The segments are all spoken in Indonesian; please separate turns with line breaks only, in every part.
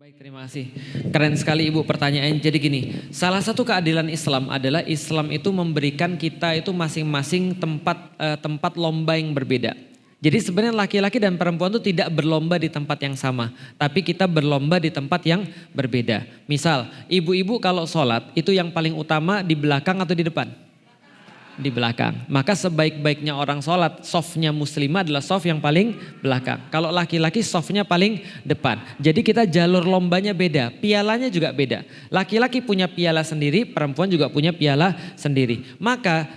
Baik, terima kasih. Keren sekali Ibu pertanyaannya. Jadi gini, salah satu keadilan Islam adalah Islam itu memberikan kita itu masing-masing tempat lomba yang berbeda. Jadi sebenarnya laki-laki dan perempuan itu tidak berlomba di tempat yang sama, tapi kita berlomba di tempat yang berbeda. Misal, ibu-ibu kalau sholat itu yang paling utama di belakang atau di depan? Di belakang. Maka sebaik-baiknya orang sholat, softnya muslimah adalah soft yang paling belakang. Kalau laki-laki softnya paling depan. Jadi kita jalur lombanya beda, pialanya juga beda. Laki-laki punya piala sendiri, perempuan juga punya piala sendiri. Maka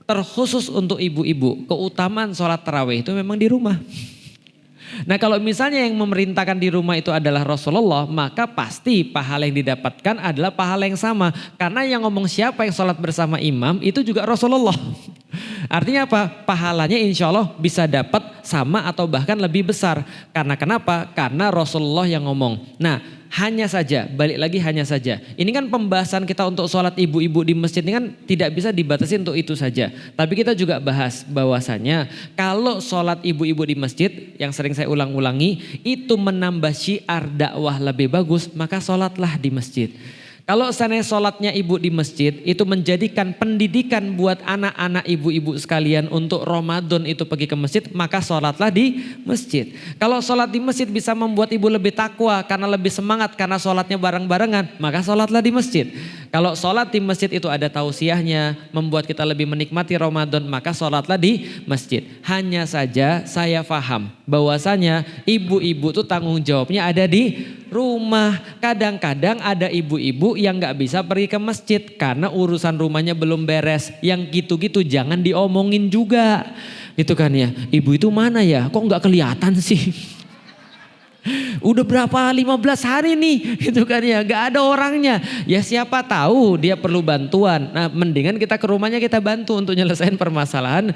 terkhusus untuk ibu-ibu, keutamaan sholat tarawih itu memang di rumah. Nah kalau misalnya yang memerintahkan di rumah itu adalah Rasulullah, maka pasti pahala yang didapatkan adalah pahala yang sama. Karena yang ngomong siapa yang sholat bersama imam itu juga Rasulullah. Artinya apa? Pahalanya insya Allah bisa dapat sama atau bahkan lebih besar. Karena kenapa? Karena Rasulullah yang ngomong. Nah hanya saja, balik lagi hanya saja. Ini kan pembahasan kita untuk sholat ibu-ibu di masjid ini kan tidak bisa dibatasi untuk itu saja. Tapi kita juga bahas bahwasanya kalau sholat ibu-ibu di masjid yang sering saya ulang-ulangi itu menambah syiar dakwah lebih bagus, maka sholatlah di masjid. Kalau seandainya sholatnya ibu di masjid itu menjadikan pendidikan buat anak-anak ibu-ibu sekalian untuk Ramadan itu pergi ke masjid, maka sholatlah di masjid. Kalau sholat di masjid bisa membuat ibu lebih takwa karena lebih semangat karena sholatnya bareng-barengan, maka sholatlah di masjid. Kalau sholat di masjid itu ada tausiahnya, membuat kita lebih menikmati Ramadan, maka sholatlah di masjid. Hanya saja saya paham bahwasanya ibu-ibu tuh tanggung jawabnya ada di rumah. Kadang-kadang ada ibu-ibu yang gak bisa pergi ke masjid karena urusan rumahnya belum beres. Yang gitu-gitu jangan diomongin juga. Gitu kan ya, ibu itu mana ya? Kok gak kelihatan sih? Udah berapa 15 hari nih gitu kan ya, gak ada orangnya. Ya siapa tahu dia perlu bantuan. Nah mendingan kita ke rumahnya kita bantu untuk nyelesain permasalahan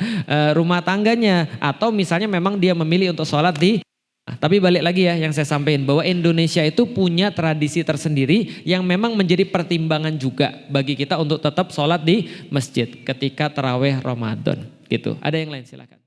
rumah tangganya. Atau misalnya memang dia memilih untuk sholat di. Tapi balik lagi ya yang saya sampaikan bahwa Indonesia itu punya tradisi tersendiri yang memang menjadi pertimbangan juga bagi kita untuk tetap sholat di masjid ketika tarawih Ramadan gitu. Ada yang lain silakan.